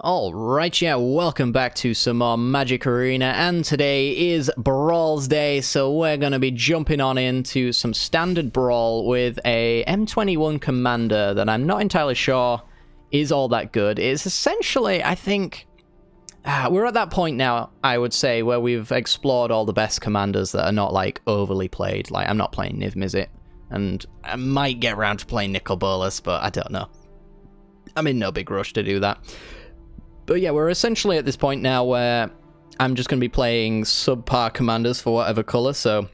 Alright, yeah, welcome back to some more Magic Arena, and today is Brawl's Day, so we're going to be jumping on into some standard Brawl with a M21 Commander that I'm not entirely sure is all that good. It's essentially, I think, we're at that point now, I would say, where we've explored all the best commanders that are not, like, overly played. Like, I'm not playing Niv Mizzet, and I might get around to playing Nicol Bolas, but I don't know. I'm in no big rush to do that. But yeah, we're essentially at this point now where I'm just going to be playing subpar commanders for whatever colour. So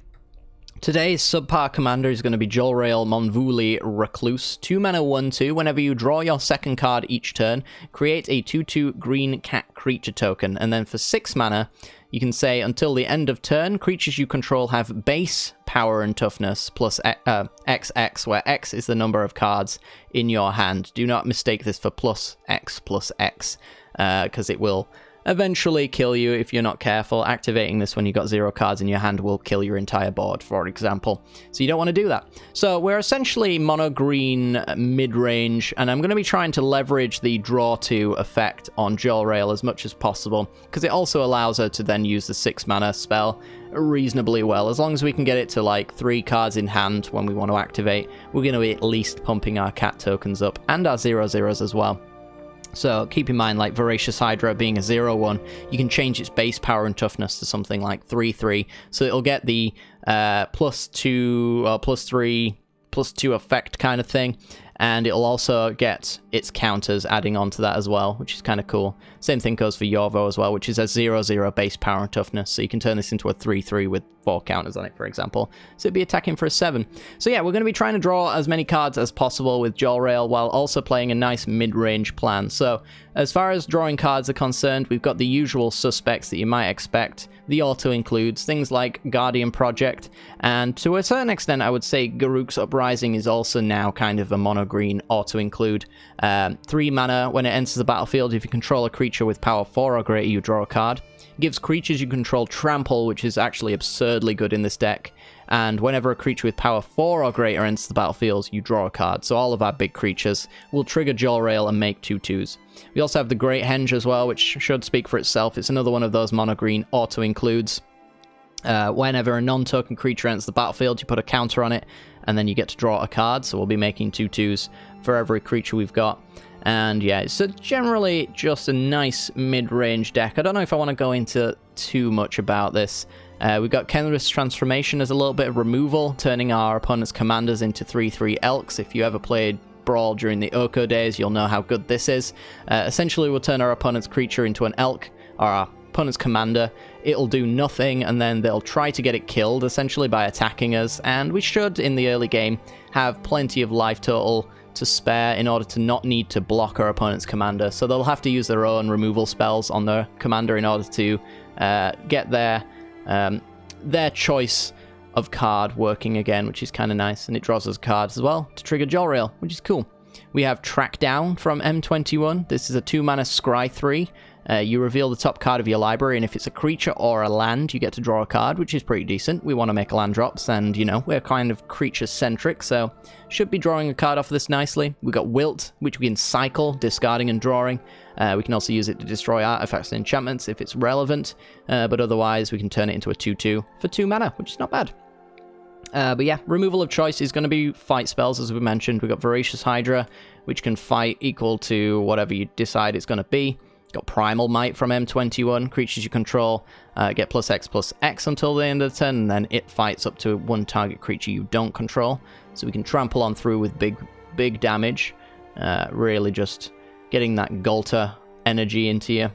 today's subpar commander is going to be Jolrael, Mwonvuli, Recluse. 2 mana 1/2. Whenever you draw your second card each turn, create a 2/2 green cat creature token. And then for 6 mana, you can say until the end of turn, creatures you control have base power and toughness plus XX, where X is the number of cards in your hand. Do not mistake this for plus X, because it will eventually kill you if you're not careful. Activating this when you've got 0 cards in your hand will kill your entire board, for example. So you don't want to do that. So we're essentially mono green mid-range, and I'm going to be trying to leverage the draw 2 effect on Jolrael as much as possible, because it also allows her to then use the 6 mana spell reasonably well. As long as we can get it to like 3 cards in hand when we want to activate, we're going to be at least pumping our cat tokens up and our 0/0s as well. So keep in mind, like Voracious Hydra being a 0/1, you can change its base power and toughness to something like 3/3, so it'll get the +2 or +3/+2 effect kind of thing, and it'll also get its counters adding on to that as well, which is kind of cool. Same thing goes for Yorvo as well, which is a 0/0 base power and toughness, so you can turn this into a 3/3 with 4 counters on it, for example. So it'd be attacking for a 7. So yeah, we're going to be trying to draw as many cards as possible with Jolrael while also playing a nice mid-range plan. So as far as drawing cards are concerned, we've got the usual suspects that you might expect. The auto includes things like Guardian Project, and to a certain extent I would say Garruk's Uprising is also now kind of a mono-green auto-include. 3 mana, when it enters the battlefield, if you control a creature with power 4 or greater, you draw a card. It gives creatures you control trample, which is actually absurdly good in this deck. And whenever a creature with power 4 or greater enters the battlefield, you draw a card. So all of our big creatures will trigger Jolrael and make 2/2s. We also have the Great Henge as well, which should speak for itself. It's another one of those mono-green auto-includes. Whenever a non-token creature enters the battlefield, you put a counter on it, and then you get to draw a card. So we'll be making 2/2s for every creature we've got. And yeah, it's generally just a nice mid-range deck. I don't know if I want to go into too much about this. We've got Kenrith's Transformation as a little bit of removal, turning our opponent's commanders into 3/3 elks. If you ever played Brawl during the Oko days, you'll know how good this is. Essentially, we'll turn our opponent's creature into an elk, or our opponent's commander. It'll do nothing, and then they'll try to get it killed, essentially, by attacking us. And we should, in the early game, have plenty of life total to spare in order to not need to block our opponent's commander. So they'll have to use their own removal spells on their commander in order to get their choice of card working again, which is kind of nice. And it draws us cards as well to trigger Jolrael, which is cool. We have Track Down from M21. This is a 2 mana scry 3. You reveal the top card of your library, and if it's a creature or a land, you get to draw a card, which is pretty decent. We want to make land drops, and, you know, we're kind of creature-centric, so should be drawing a card off this nicely. We've got Wilt, which we can cycle, discarding and drawing. We can also use it to destroy artifacts and enchantments if it's relevant, but otherwise we can turn it into a 2/2 for 2 mana, which is not bad. But yeah, removal of choice is going to be fight spells, as we mentioned. We've got Voracious Hydra, which can fight equal to whatever you decide it's going to be. Got Primal Might from M21. Creatures you control get +X/+X until the end of the turn, and then it fights up to 1 target creature you don't control. So we can trample on through with big damage. Really just getting that Golter energy into you.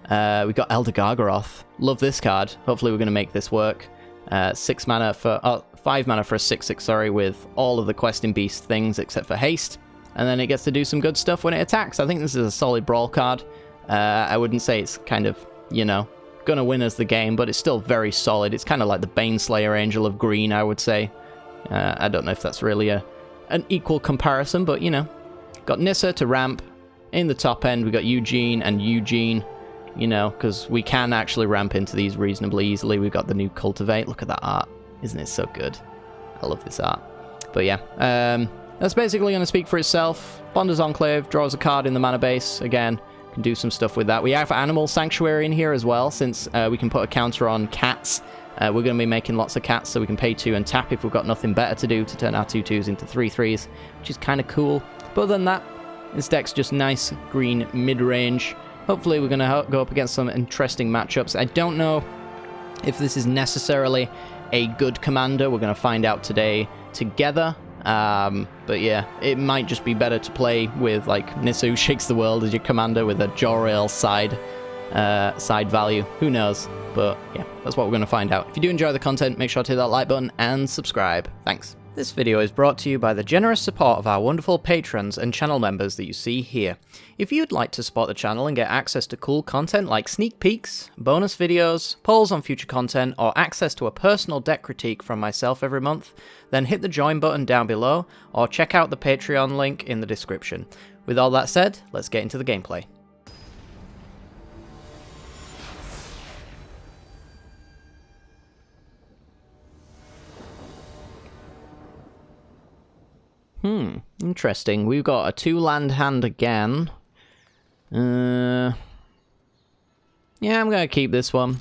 We've got Elder Gargaroth. Love this card. Hopefully we're going to make this work. 5 mana for a 6/6, sorry, with all of the Questing Beast things except for haste. And then it gets to do some good stuff when it attacks. I think this is a solid Brawl card. I wouldn't say it's kind of, you know, gonna win us the game, but it's still very solid. It's kind of like the Baneslayer Angel of Green, I would say. I don't know if that's really an equal comparison, but, you know. Got Nissa to ramp. In the top end, we got Eugene and Eugene, you know, because we can actually ramp into these reasonably easily. We've got the new Cultivate. Look at that art. Isn't it so good? I love this art. But yeah, that's basically going to speak for itself. Bonder's Enclave draws a card in the mana base. Again, Can do some stuff with that. We have Animal Sanctuary in here as well, since we can put a counter on cats. We're going to be making lots of cats, so we can pay 2 and tap if we've got nothing better to do to turn our 2/2s into 3/3s, which is kind of cool. But other than that, this deck's just nice green mid-range. Hopefully we're going to go up against some interesting matchups. I don't know if this is necessarily a good commander. We're going to find out today together. But yeah, it might just be better to play with, like, Nisu Shakes the World as your commander with a Jolrael side value. Who knows? But yeah, that's what we're going to find out. If you do enjoy the content, make sure to hit that like button and subscribe. Thanks. This video is brought to you by the generous support of our wonderful patrons and channel members that you see here. If you'd like to support the channel and get access to cool content like sneak peeks, bonus videos, polls on future content, or access to a personal deck critique from myself every month, then hit the join button down below, or check out the Patreon link in the description. With all that said, let's get into the gameplay. Interesting. We've got a 2-land hand again. Yeah, I'm going to keep this one.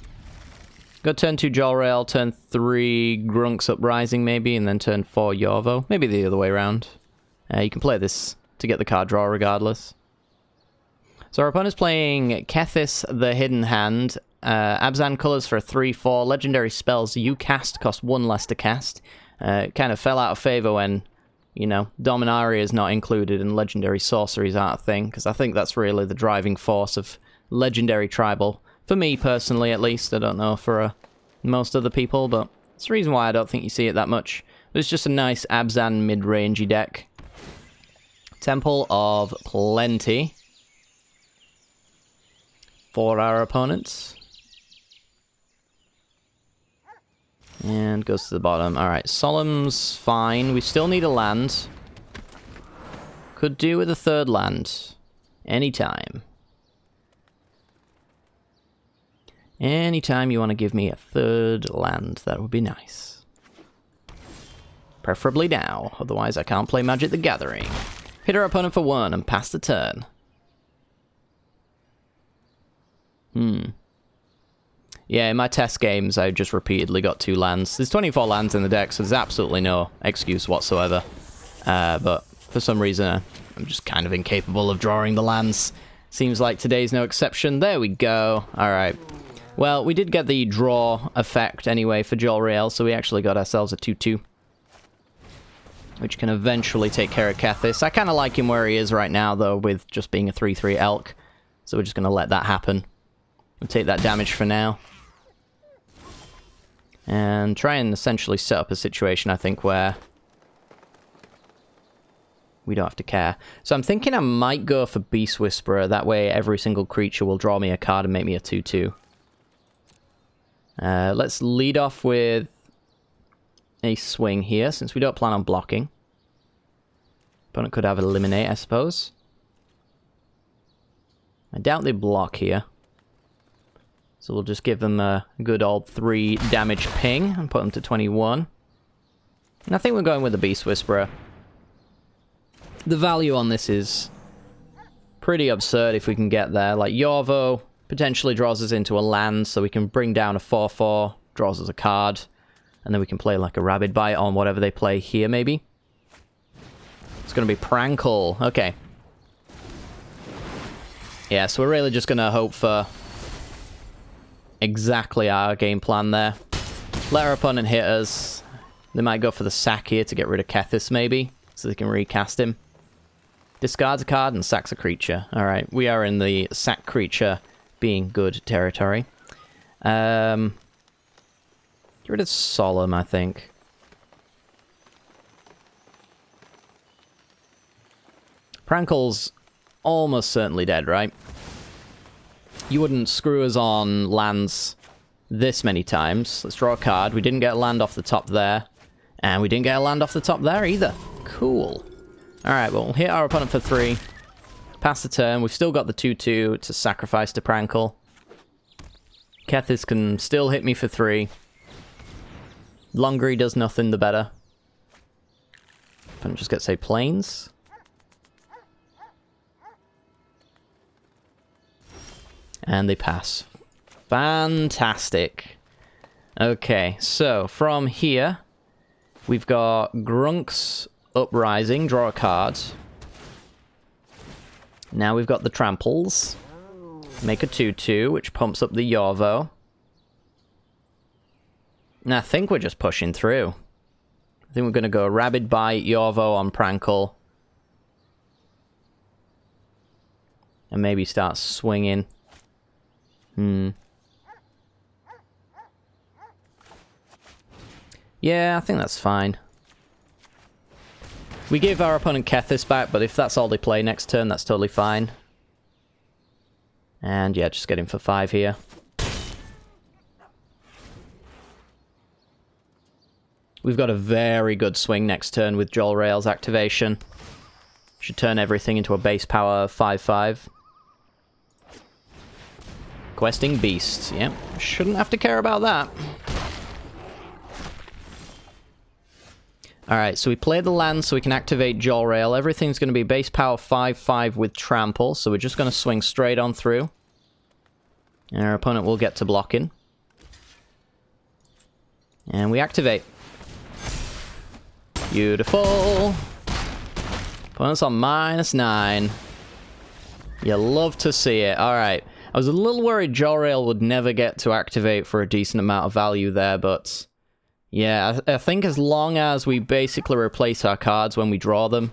Got turn 2 Jolrael, turn 3 Grunks Uprising maybe, and then turn 4 Yorvo. Maybe the other way around. You can play this to get the card draw regardless. So our opponent's playing Kethis the Hidden Hand. Abzan colors for 3/4. Legendary spells you cast cost 1 less to cast. It kind of fell out of favor when, you know, Dominaria is not included and legendary sorceries aren't a thing, because I think that's really the driving force of legendary tribal. For me personally, at least. I don't know for most other people, but it's the reason why I don't think you see it that much. But it's just a nice Abzan mid-rangey deck. Temple of Plenty for our opponents. And goes to the bottom. Alright, Solemn's fine. We still need a land. Could do with a 3rd land. Anytime. Anytime you want to give me a 3rd land, that would be nice. Preferably now, otherwise I can't play Magic the Gathering. Hit our opponent for 1 and pass the turn. Yeah, in my test games, I just repeatedly got 2 lands. There's 24 lands in the deck, so there's absolutely no excuse whatsoever. But for some reason, I'm just kind of incapable of drawing the lands. Seems like today's no exception. There we go. Alright. Well, we did get the draw effect anyway for Jolrael, so we actually got ourselves a 2/2. Which can eventually take care of Kethis. I kind of like him where he is right now, though, with just being a 3/3 elk. So we're just going to let that happen. We'll take that damage for now. And try and essentially set up a situation, I think, where we don't have to care. So I'm thinking I might go for Beast Whisperer. That way every single creature will draw me a card and make me a 2/2. Let's lead off with a swing here, since we don't plan on blocking. Opponent could have Eliminate, I suppose. I doubt they block here. So we'll just give them a good old 3 damage ping and put them to 21. And I think we're going with the Beast Whisperer. The value on this is pretty absurd if we can get there. Like, Yorvo potentially draws us into a land, so we can bring down a 4/4, draws us a card, and then we can play like a Rabid Bite on whatever they play here, maybe. It's going to be Prankle. Okay. Yeah, so we're really just going to hope for exactly our game plan there. Let our opponent hit us. They might go for the sack here to get rid of Kethis, maybe, so they can recast him. Discards a card and sacks a creature. Alright, we are in the sack creature being good territory. Get rid of Solemn, I think. Prankle's almost certainly dead, right? You wouldn't screw us on lands this many times. Let's draw a card. We didn't get a land off the top there. And we didn't get a land off the top there either. Cool. Alright, well, we'll hit our opponent for 3. Pass the turn. We've still got the 2/2 to sacrifice to Prankle. Kethis can still hit me for 3. Longer he does nothing, the better. Opponent just gets a plains. And they pass. Fantastic. Okay, so from here, we've got Grunk's Uprising, draw a card. Now we've got the Tramples. Make a 2/2, which pumps up the Yorvo. And I think we're just pushing through. I think we're going to go Rabid Bite, Yorvo on Prankle. And maybe start swinging. Yeah, I think that's fine. We give our opponent Kethis back, but if that's all they play next turn, that's totally fine. And yeah, just get him for 5 here. We've got a very good swing next turn with Jolrael's activation. Should turn everything into a base power 5/5. Questing Beasts. Yep, shouldn't have to care about that. Alright, so we play the land so we can activate Jolrael. Everything's going to be base power 5/5 with Trample, so we're just going to swing straight on through. And our opponent will get to blocking. And we activate. Beautiful. Opponent's on -9. You love to see it. Alright. I was a little worried Jolrael would never get to activate for a decent amount of value there, but yeah, I think as long as we basically replace our cards when we draw them,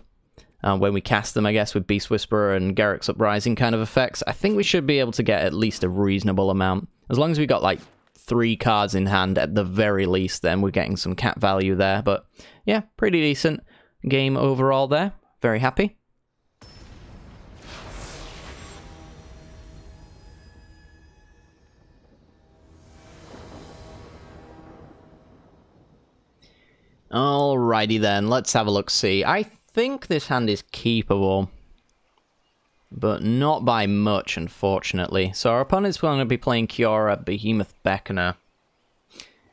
when we cast them, I guess, with Beast Whisperer and Garruk's Uprising kind of effects, I think we should be able to get at least a reasonable amount. As long as we got like 3 cards in hand at the very least, then we're getting some cat value there. But yeah, pretty decent game overall there. Very happy. Alrighty then, let's have a look-see. I think this hand is keepable, but not by much, unfortunately. So our opponent's going to be playing Kiora, Behemoth Beckoner.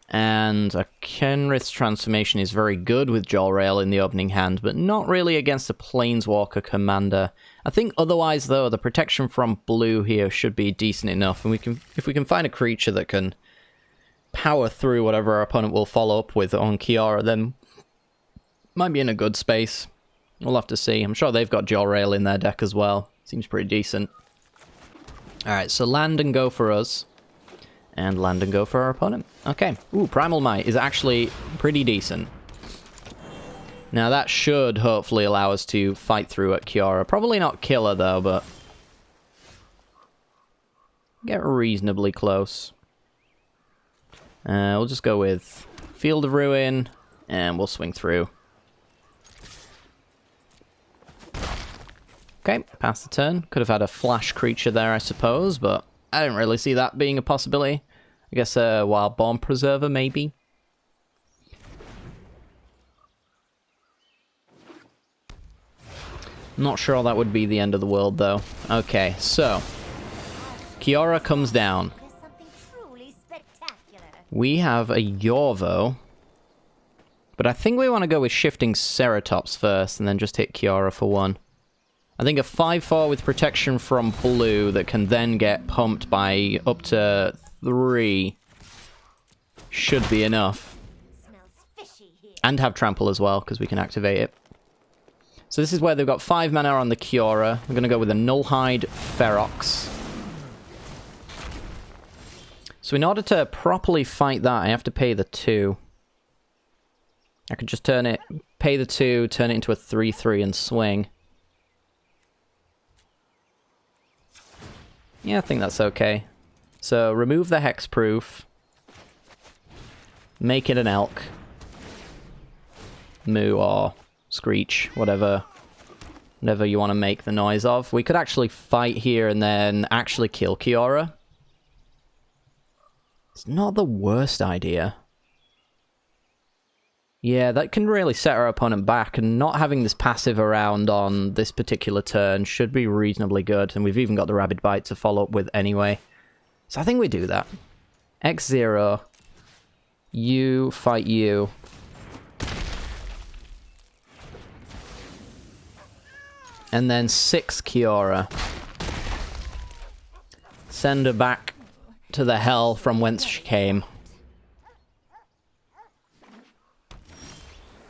And a Kenrith's transformation is very good with Jolrael in the opening hand, but not really against a Planeswalker commander. I think otherwise, though, the protection from blue here should be decent enough. And if we can find a creature that can power through whatever our opponent will follow up with on Kiora, then might be in a good space. We'll have to see. I'm sure they've got Jolrael in their deck as well. Seems pretty decent. Alright, so land and go for us. And land and go for our opponent. Okay. Ooh, Primal Might is actually pretty decent. Now that should hopefully allow us to fight through at Kiora. Probably not kill her though, but get reasonably close. We'll just go with Field of Ruin, and we'll swing through. Okay, pass the turn. Could have had a flash creature there, I suppose, but I didn't really see that being a possibility. I guess a Wildborn Preserver, maybe? Not sure that would be the end of the world, though. Okay, so Kiora comes down. We have a Yorvo, but I think we want to go with Shifting Ceratops first, and then just hit Kiora for 1. I think a 5/4 with protection from blue that can then get pumped by up to 3 should be enough. And have Trample as well, because we can activate it. So this is where they've got 5 mana on the Kiora. We're going to go with a Nullhide Ferox. So in order to properly fight that, I have to pay the 2. I could just turn it, pay the 2, turn it into a 3/3 and swing. Yeah, I think that's okay. So remove the Hexproof. Make it an Elk. Moo or Screech, whatever you want to make the noise of. We could actually fight here and then actually kill Kiora. It's not the worst idea. Yeah, that can really set our opponent back, and not having this passive around on this particular turn should be reasonably good, and we've even got the Rabid Bite to follow up with anyway. So I think we do that. X0. You fight you. And then 6 Kiora. Send her back to the hell from whence she came.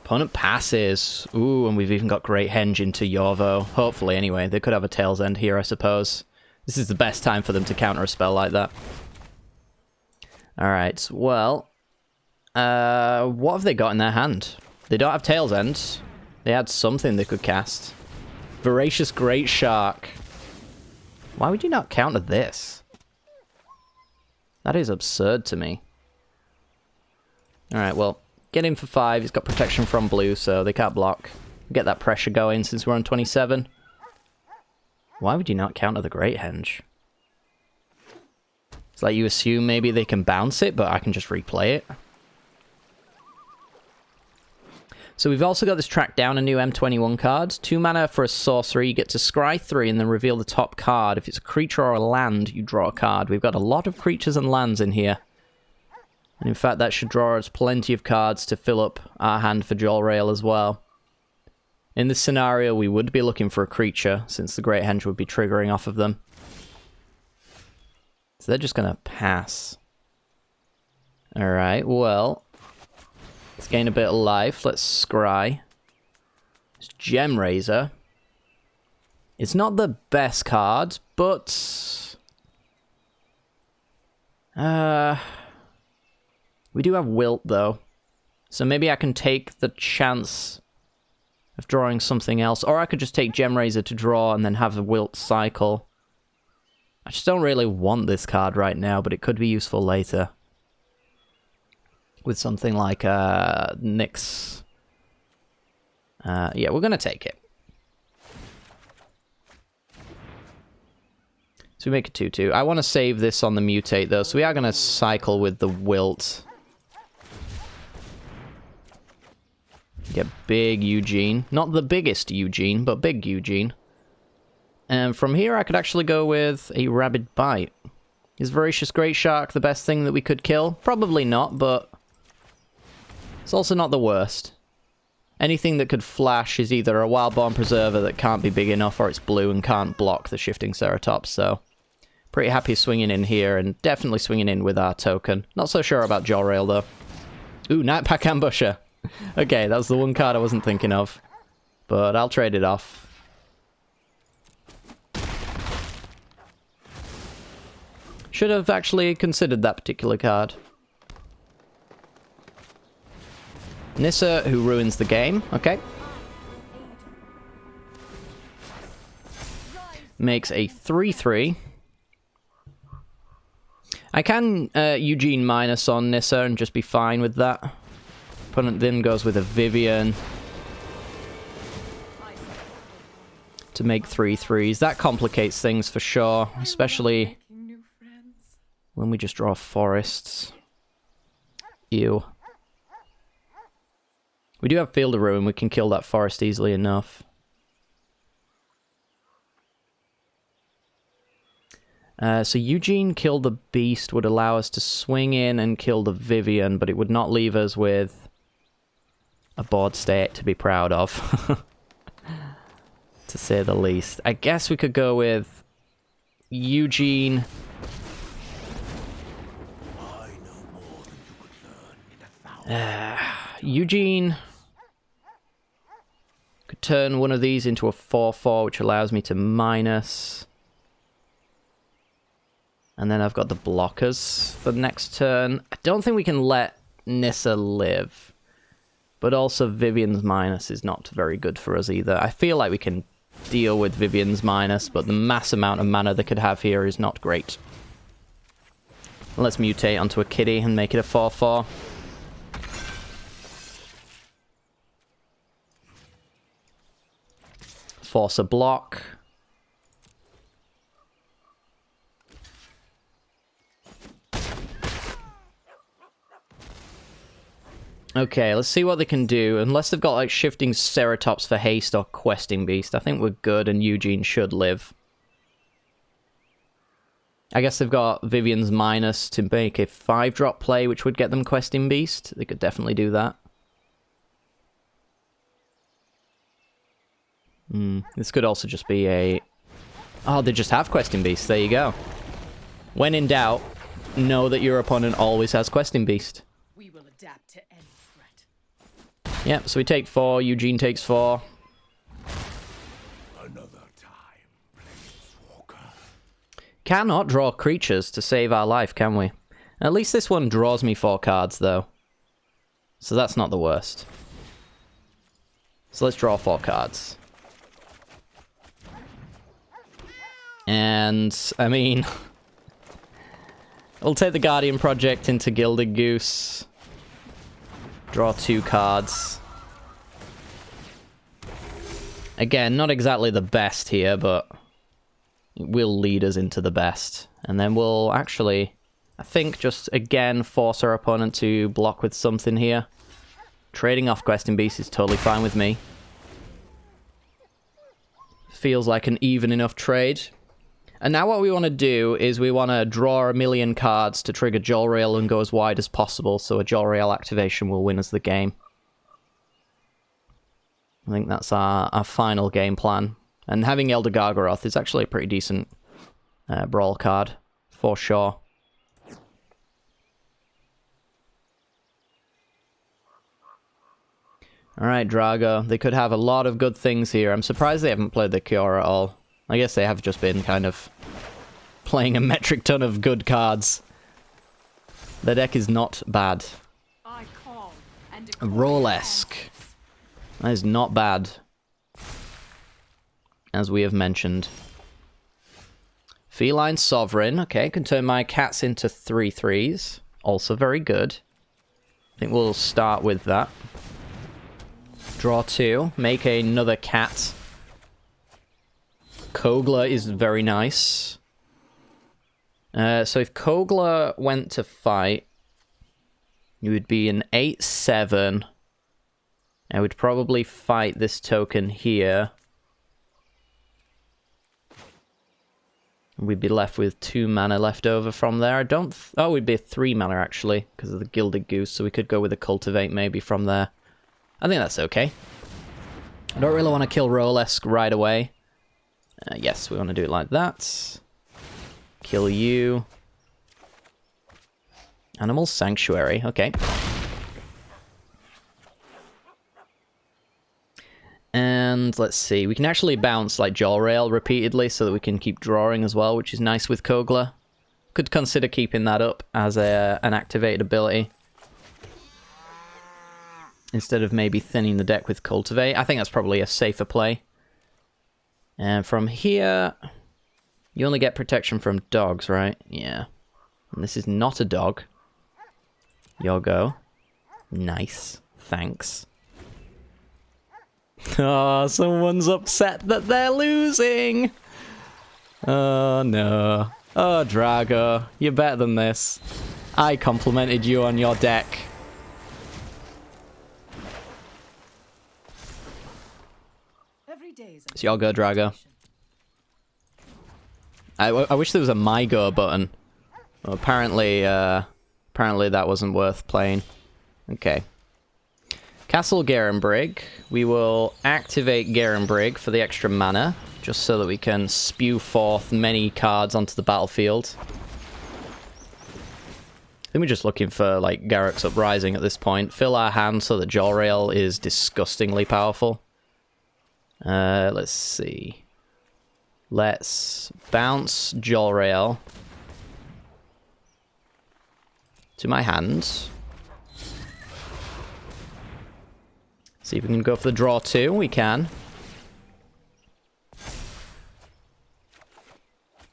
Opponent passes. Ooh, and we've even got Great Henge into Yorvo. Hopefully, anyway. They could have a Tail's End here, I suppose. This is the best time for them to counter a spell like that. Alright, well... what have they got in their hand? They don't have Tail's End. They had something they could cast. Voracious Great Shark. Why would you not counter this? That is absurd to me. Alright, well, get in for 5. He's got protection from blue, so they can't block. Get that pressure going since we're on 27. Why would you not counter the Great Henge? It's like you assume maybe they can bounce it, but I can just replay it. So we've also got this track down a new M21 card. 2 mana for a sorcery. You get to scry 3 and then reveal the top card. If it's a creature or a land, you draw a card. We've got a lot of creatures and lands in here. And in fact, that should draw us plenty of cards to fill up our hand for Jolrael as well. In this scenario, we would be looking for a creature, since the Great Henge would be triggering off of them. So they're just going to pass. Alright, well... let's gain a bit of life. Let's scry. It's Gemrazor. It's not the best card, but... we do have Wilt, though. So maybe I can take the chance of drawing something else. Or I could just take Gemrazor to draw and then have a Wilt cycle. I just don't really want this card right now, but it could be useful later. With something like Nyx. Yeah, we're going to take it. So we make a 2-2. I want to save this on the mutate, though, so we are going to cycle with the Wilt. Get big Eugene. Not the biggest Eugene, but big Eugene. And from here, I could actually go with a Rabid Bite. Is Voracious Great Shark the best thing that we could kill? Probably not, but... it's also not the worst. Anything that could flash is either a Wildborn Preserver that can't be big enough, or it's blue and can't block the Shifting Ceratops, so... pretty happy swinging in here, and definitely swinging in with our token. Not so sure about Jolrael, though. Ooh, Nightpack Ambusher. Okay, that was the one card I wasn't thinking of. But I'll trade it off. Should have actually considered that particular card. Nissa, who ruins the game. Okay. Makes a 3-3. I can Eugene minus on Nissa and just be fine with that. Opponent then goes with a Vivian to make 3-3s. That complicates things for sure, especially when we just draw forests. Ew. We do have Field of Ruin. We can kill that forest easily enough. So Eugene kill the beast would allow us to swing in and kill the Vivian, but it would not leave us with a board state to be proud of. To say the least. I guess we could go with Eugene. Eugene could turn one of these into a 4-4, which allows me to minus. And then I've got the blockers for the next turn. I don't think we can let Nissa live. But also Vivian's minus is not very good for us either. I feel like we can deal with Vivian's minus, but the mass amount of mana they could have here is not great. Let's mutate onto a kitty and make it a 4-4. Force a block. Okay, let's see what they can do. Unless they've got, like, Shifting Ceratops for haste or Questing Beast. I think we're good, and Eugene should live. I guess they've got Vivian's minus to make a 5-drop play, which would get them Questing Beast. They could definitely do that. This could also just be a... oh, they just have Questing Beast. There you go. When in doubt, know that your opponent always has Questing Beast. We will adapt to any threat. Yep, so we take 4, Eugene takes 4. Another time, Planeswalker. Cannot draw creatures to save our life, can we? At least this one draws me 4 cards, though. So that's not the worst. So let's draw 4 cards. And, I mean... we'll take the Guardian Project into Gilded Goose. Draw 2 cards. Again, not exactly the best here, but it will lead us into the best. And then we'll actually, I think, just again force our opponent to block with something here. Trading off Questing Beast is totally fine with me. Feels like an even enough trade. And now what we want to do is we want to draw a million cards to trigger Jolrael and go as wide as possible, so a Jolrael activation will win us the game. I think that's our final game plan. And having Elder Gargaroth is actually a pretty decent Brawl card, for sure. Alright, Drago. They could have a lot of good things here. I'm surprised they haven't played the Cure at all. I guess they have just been kind of playing a metric ton of good cards. The deck is not bad. Roll-esque. That is not bad. As we have mentioned. Feline Sovereign. Okay, can turn my cats into 3/3s. Also very good. I think we'll start with that. Draw 2. Make another cat. Kogla is very nice. So if Kogla went to fight, you would be an 8/7. I would probably fight this token here. We'd be left with 2 mana left over from there. I don't... oh, we'd be a 3 mana, actually, because of the Gilded Goose, so we could go with a Cultivate maybe from there. I think that's okay. I don't really want to kill Rolesk right away. Yes, we want to do it like that. Kill you. Animal Sanctuary, okay. And let's see, we can actually bounce like Jolrael repeatedly so that we can keep drawing as well, which is nice with Kogla. Could consider keeping that up as an activated ability. Instead of maybe thinning the deck with Cultivate. I think that's probably a safer play. And from here, you only get protection from dogs, right? Yeah. And this is not a dog. Your go. Nice. Thanks. Oh, someone's upset that they're losing. Oh, no. Oh, Drago, you're better than this. I complimented you on your deck. It's your go, Drago. I wish there was a My Go button. Well, apparently that wasn't worth playing. Okay. Castle Garenbrig. We will activate Garenbrig for the extra mana, just so that we can spew forth many cards onto the battlefield. I think we're just looking for, like, Garruk's Uprising at this point. Fill our hand so that Jolrael is disgustingly powerful. Let's see. Let's bounce Jolrael to my hand. See if we can go for the draw 2. We can.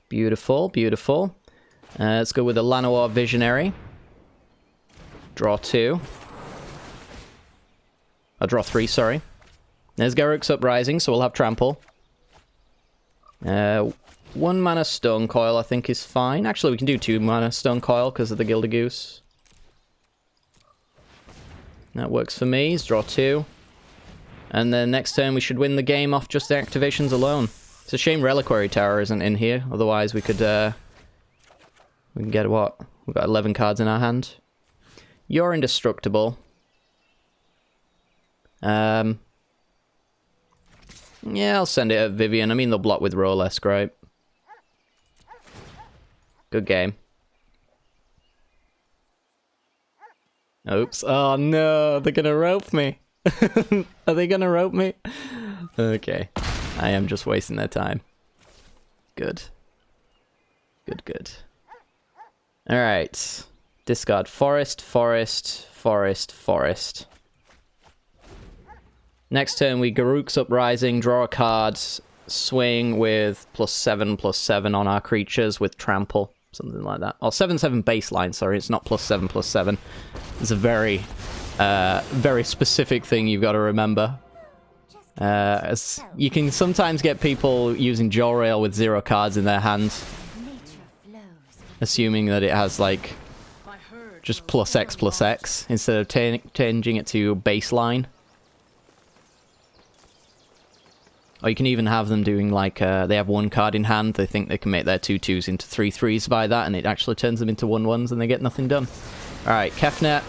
Beautiful, beautiful. Let's go with the Llanowar Visionary. Draw 2. Oh, draw 3, sorry. There's Garruk's Uprising, so we'll have Trample. 1 mana Stone Coil, I think, is fine. Actually, we can do 2 mana Stone Coil because of the Gilded Goose. That works for me. Let's draw 2. And then next turn, we should win the game off just the activations alone. It's a shame Reliquary Tower isn't in here. Otherwise, we could... we can get what? We've got 11 cards in our hand. You're indestructible. Yeah, I'll send it at Vivian. I mean, they'll block with Rolesk, right? Good game. Oops. Oh no, they're gonna rope me. Are they gonna rope me? Okay. I am just wasting their time. Good. Good, good. Alright. Discard forest, forest, forest, forest. Next turn we Garruk's Uprising, draw a card, swing with +7/+7 on our creatures with trample. Something like that. Or 7/7 baseline, sorry, it's not +7/+7. It's a very, very specific thing you've got to remember. As you can sometimes get people using Jolrael with 0 cards in their hands, assuming that it has, like, just +X/+X instead of changing it to baseline. Or you can even have them doing, like, they have 1 card in hand, they think they can make their 2/2s into 3/3s by that, and it actually turns them into 1/1s and they get nothing done. Alright, Kefnet.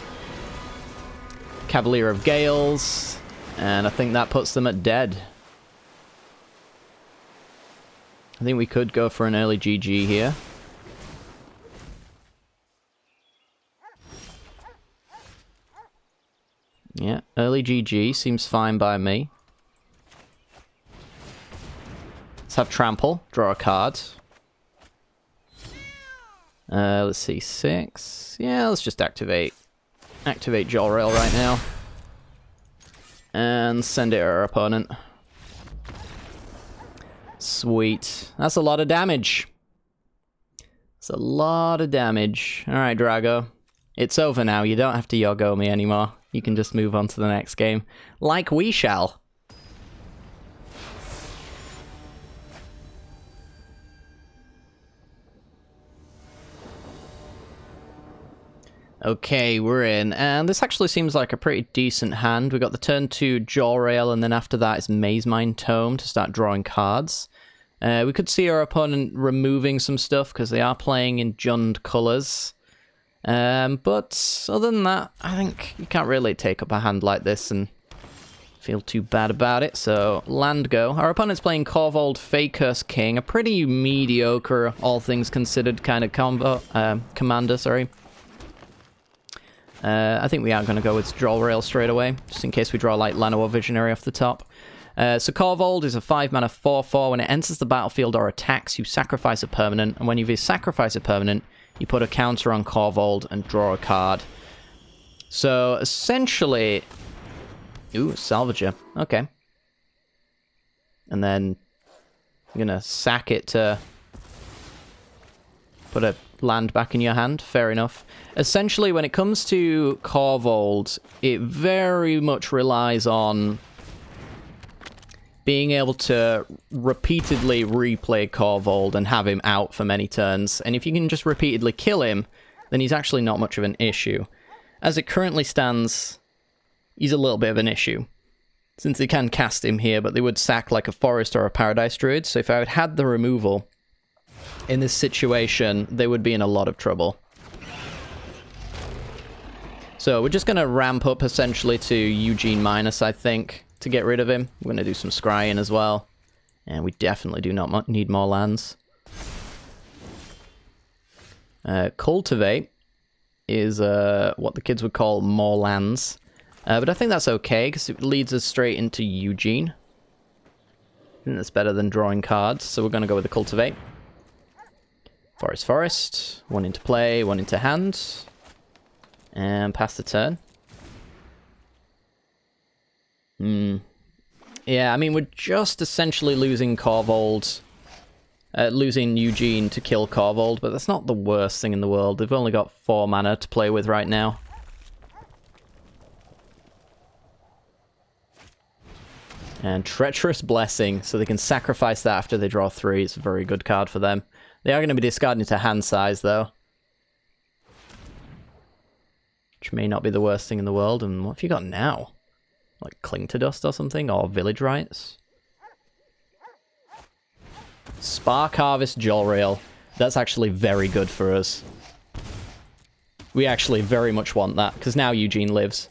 Cavalier of Gales. And I think that puts them at dead. I think we could go for an early GG here. Yeah, early GG seems fine by me. Let's have Trample, draw a card. Let's see, 6. Yeah, let's just activate Jolrael right now. And send it to our opponent. Sweet. That's a lot of damage. That's a lot of damage. Alright, Drago. It's over now. You don't have to Yogo me anymore. You can just move on to the next game. Like we shall. Okay, we're in, and this actually seems like a pretty decent hand. We got the turn 2 Jolrael, and then after that is Mazemind Tome to start drawing cards. We could see our opponent removing some stuff, because they are playing in Jund colours. But other than that, I think you can't really take up a hand like this and feel too bad about it. So, land go. Our opponent's playing Korvold Fakehurst King, a pretty mediocre, all things considered, kind of commander, sorry. I think we are going to go with Jolrael straight away, just in case we draw like Llanowar Visionary off the top. So Korvold is a 5-mana 4/4. When it enters the battlefield or attacks, you sacrifice a permanent, and when you sacrifice a permanent, you put a counter on Korvold and draw a card. So essentially... Ooh, Salvager. Okay. And then I'm going to sack it to put a land back in your hand. Fair enough. Essentially, when it comes to Korvold, it very much relies on being able to repeatedly replay Korvold and have him out for many turns. And if you can just repeatedly kill him, then he's actually not much of an issue. As it currently stands, he's a little bit of an issue, since they can cast him here, but they would sack like a Forest or a Paradise Druid. So if I had the removal in this situation, they would be in a lot of trouble. So we're just going to ramp up essentially to Eugene Minus, I think, to get rid of him. We're going to do some scrying as well. And we definitely do not need more lands. Cultivate is what the kids would call more lands. But I think that's okay, because it leads us straight into Eugene. I think that's better than drawing cards, so we're going to go with the Cultivate. Forest, Forest. 1 into play, 1 into hand. And pass the turn. Yeah, I mean, we're just essentially losing Korvold. Losing Eugene to kill Korvold, but that's not the worst thing in the world. They've only got 4 mana to play with right now. And Treacherous Blessing, so they can sacrifice that after they draw 3. It's a very good card for them. They are going to be discarding to hand size, though. Which may not be the worst thing in the world. And what have you got now? Like Cling to Dust or something? Or Village Rites? Spark Harvest Jolrael. That's actually very good for us. We actually very much want that, because now Eugene lives.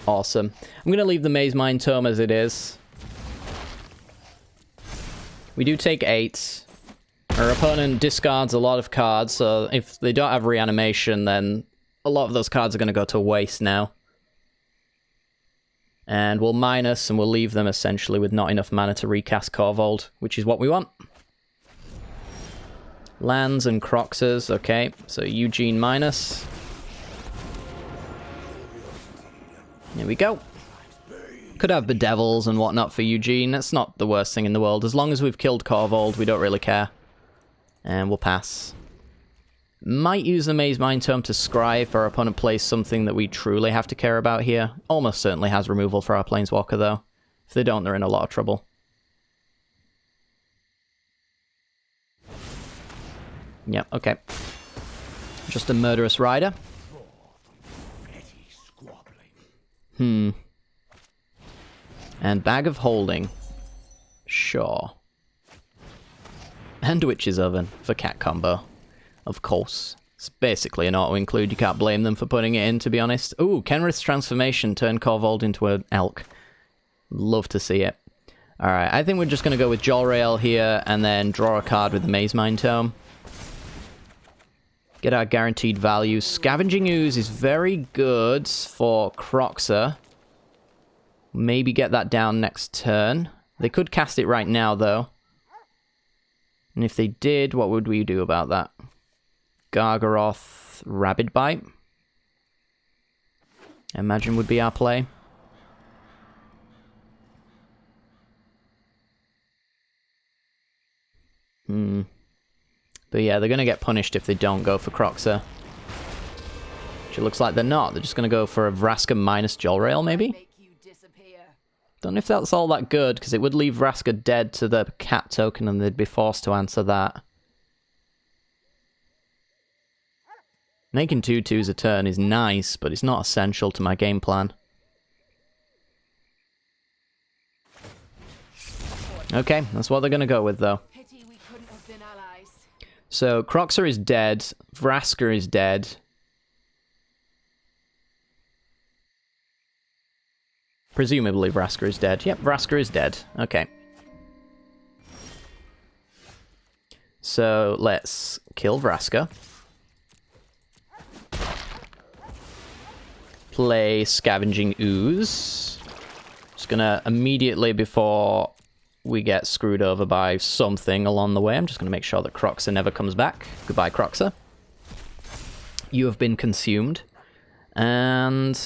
Awesome. I'm going to leave the Mazemind Tome as it is. We do take 8. Our opponent discards a lot of cards, so if they don't have reanimation, then a lot of those cards are going to go to waste now. And we'll minus, and we'll leave them essentially with not enough mana to recast Korvold, which is what we want. Lands and Croxers, okay. So Eugene minus. Here we go. Could have Bedevils and whatnot for Eugene. That's not the worst thing in the world. As long as we've killed Korvold, we don't really care. And we'll pass. Might use the Maze Mind Tome to scry if our opponent plays something that we truly have to care about here. Almost certainly has removal for our Planeswalker, though. If they don't, they're in a lot of trouble. Yep, okay. Just a Murderous Rider. And Bag of Holding. Sure. And Witch's Oven for cat combo. Of course. It's basically an auto-include. You can't blame them for putting it in, to be honest. Ooh, Kenrith's Transformation. Turn Korvold into an elk. Love to see it. Alright, I think we're just going to go with Jolrael here, and then draw a card with the Maze Mind Tome. Get our guaranteed value. Scavenging Ooze is very good for Croxer. Maybe get that down next turn. They could cast it right now, though. And if they did, what would we do about that? Gargaroth, Rabid Bite. I imagine would be our play. But yeah, they're going to get punished if they don't go for Croxer. Which it looks like they're not. They're just going to go for a Vraska minus Jolrael, maybe? Don't know if that's all that good, because it would leave Vraska dead to the cat token and they'd be forced to answer that. Making 2/2s a turn is nice, but it's not essential to my game plan. Okay, that's what they're going to go with, though. So, Croxer is dead, Vraska is dead. Presumably Vraska is dead. Yep, Vraska is dead. Okay. So, let's kill Vraska. Play Scavenging Ooze. Just gonna immediately, before we get screwed over by something along the way, I'm just gonna make sure that Croxer never comes back. Goodbye, Croxer. You have been consumed. And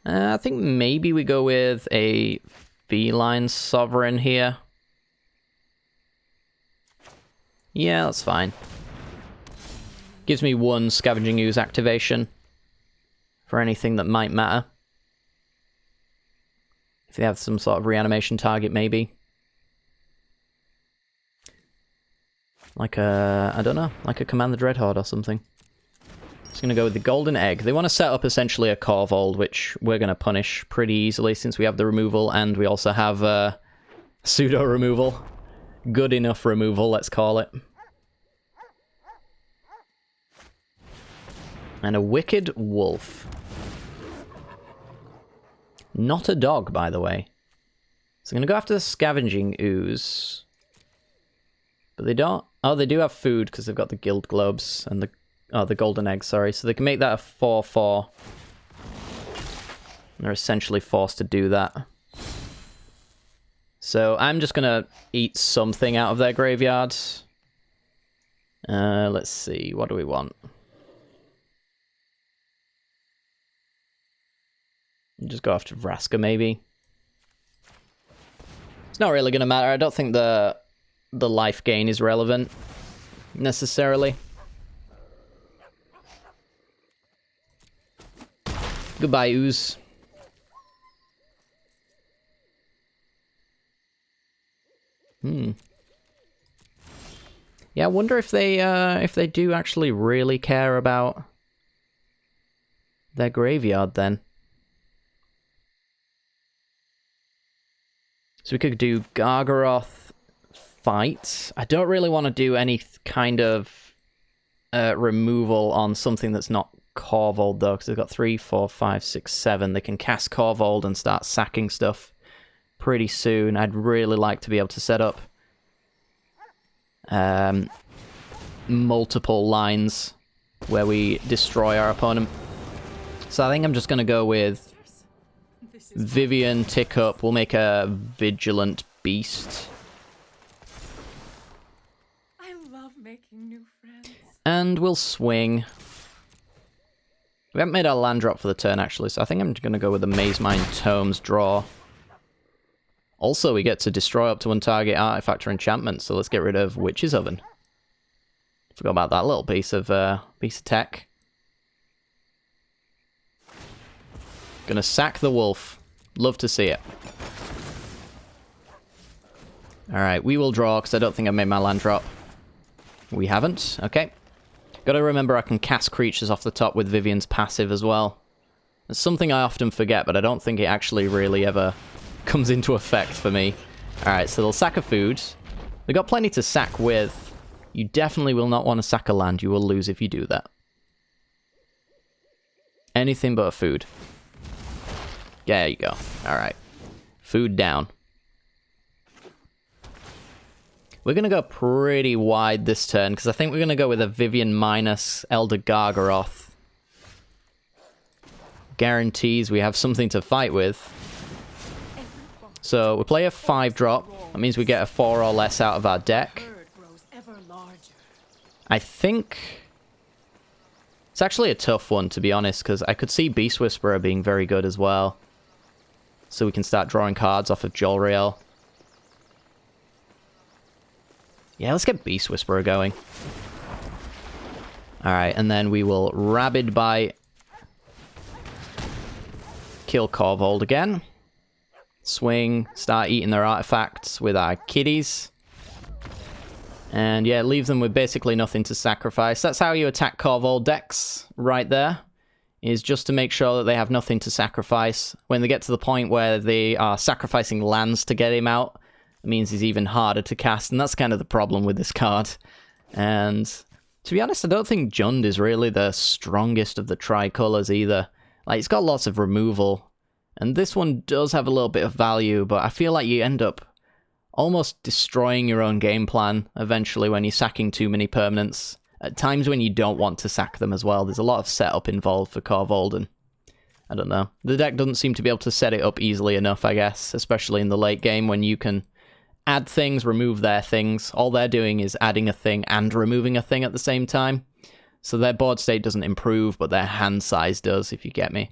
I think maybe we go with a Feline Sovereign here. Yeah, that's fine. Gives me 1 Scavenging Ooze activation for anything that might matter. If they have some sort of reanimation target, maybe. Like a, I don't know, like a Command the Dreadhorde or something. Just going to go with the Golden Egg. They want to set up essentially a Korvold, which we're going to punish pretty easily since we have the removal, and we also have pseudo removal. Good enough removal, let's call it. And a Wicked Wolf. Not a dog, by the way. So I'm going to go after the Scavenging Ooze. But they don't... Oh, they do have food because they've got the Guild Globes and the... Oh, the Golden Egg, sorry. So they can make that a 4/4. They're essentially forced to do that. So I'm just going to eat something out of their graveyard. Let's see. What do we want? Just go after Vraska, maybe. It's not really going to matter. I don't think the life gain is relevant, necessarily. Goodbye, Ooze. Yeah, I wonder if they do actually really care about their graveyard, then. So we could do Gargaroth Fight. I don't really want to do any kind of removal on something that's not Korvold, though, because they've got 3, 4, 5, 6, 7. They can cast Korvold and start sacking stuff. pretty soon. I'd really like to be able to set up multiple lines where we destroy our opponent. So I think I'm just going to go with Vivian, tick up. We'll make a Vigilant Beast. I love making new friends. And we'll swing. We haven't made our land drop for the turn, actually, so I think I'm going to go with the Maze Mine Tomes draw. Also, we get to destroy up to one target artifact or enchantment, so let's get rid of Witch's Oven. Forgot about that little piece of tech. Gonna sack the wolf. Love to see it. Alright, we will draw, because I don't think I made my land drop. We haven't. Okay. Gotta remember I can cast creatures off the top with Vivian's passive as well. It's something I often forget, but I don't think it actually really ever comes into effect for me. Alright, so they'll sack a food. They've got plenty to sack with. You definitely will not want to sack a land. You will lose if you do that. Anything but a food. There you go. Alright. Food down. We're going to go pretty wide this turn, because I think we're going to go with a Vivian minus Elder Gargaroth. Guarantees we have something to fight with. So we play a 5-drop. That means we get a 4 or less out of our deck. I think it's actually a tough one, to be honest, because I could see Beast Whisperer being very good as well. So we can start drawing cards off of Jolrael. Yeah, let's get Beast Whisperer going. Alright, and then we will Rabid Bite. Kill Korvold again. Swing, start eating their artifacts with our kiddies. And yeah, leave them with basically nothing to sacrifice. That's how you attack Korvold decks, right there. Is just to make sure that they have nothing to sacrifice. When they get to the point where they are sacrificing lands to get him out, it means he's even harder to cast, and that's kind of the problem with this card. And to be honest, I don't think Jund is really the strongest of the tricolours either. Like, it's got lots of removal, and this one does have a little bit of value, but I feel like you end up almost destroying your own game plan eventually when you're sacking too many permanents. At times when you don't want to sack them as well. There's a lot of setup involved for Korvold, and I don't know. The deck doesn't seem to be able to set it up easily enough, I guess, especially in the late game when you can add things, remove their things. All they're doing is adding a thing and removing a thing at the same time. So their board state doesn't improve, but their hand size does, if you get me.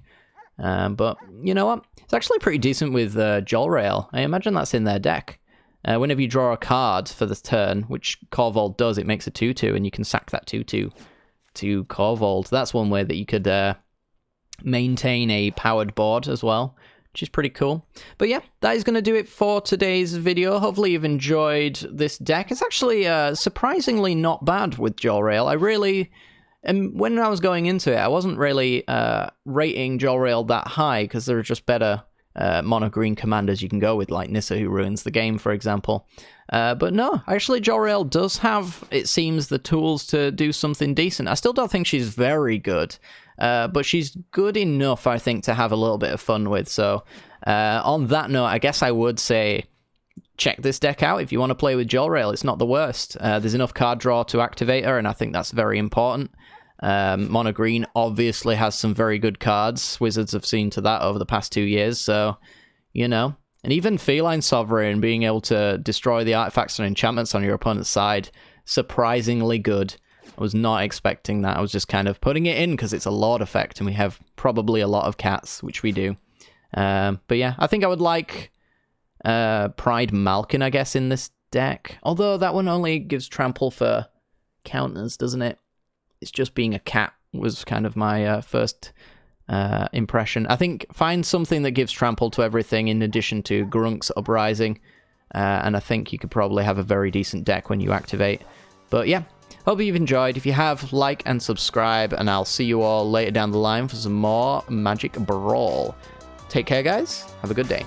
But you know what? It's actually pretty decent with Jolrael. I imagine that's in their deck. Whenever you draw a card for the turn, which Korvold does, it makes a 2/2, and you can sack that 2/2 to Korvold. That's one way that you could maintain a powered board as well, which is pretty cool. But yeah, that is going to do it for today's video. Hopefully you've enjoyed this deck. It's actually surprisingly not bad with Jolrael. I really... And when I was going into it, I wasn't really rating Jolrael that high, because there are just better mono-green commanders you can go with, like Nissa, who ruins the game, for example. But no, actually Jolrael does have, it seems, the tools to do something decent. I still don't think she's very good, but she's good enough, I think, to have a little bit of fun with. So on that note, I guess I would say check this deck out if you want to play with Jolrael. It's not the worst. There's enough card draw to activate her, and I think that's very important. Mono Green obviously has some very good cards. Wizards have seen to that over the past 2 years, so, you know. And even Feline Sovereign, being able to destroy the artifacts and enchantments on your opponent's side, surprisingly good. I was not expecting that. I was just kind of putting it in because it's a Lord effect, and we have probably a lot of cats, which we do. But yeah, I think I would like Pride Malkin, I guess, in this deck. Although that one only gives trample for counters, doesn't it? It's just being a cat was kind of my first impression. I think find something that gives trample to everything in addition to Grunk's Uprising. And I think you could probably have a very decent deck when you activate. But yeah, hope you've enjoyed. If you have, like and subscribe, and I'll see you all later down the line for some more Magic Brawl. Take care, guys. Have a good day.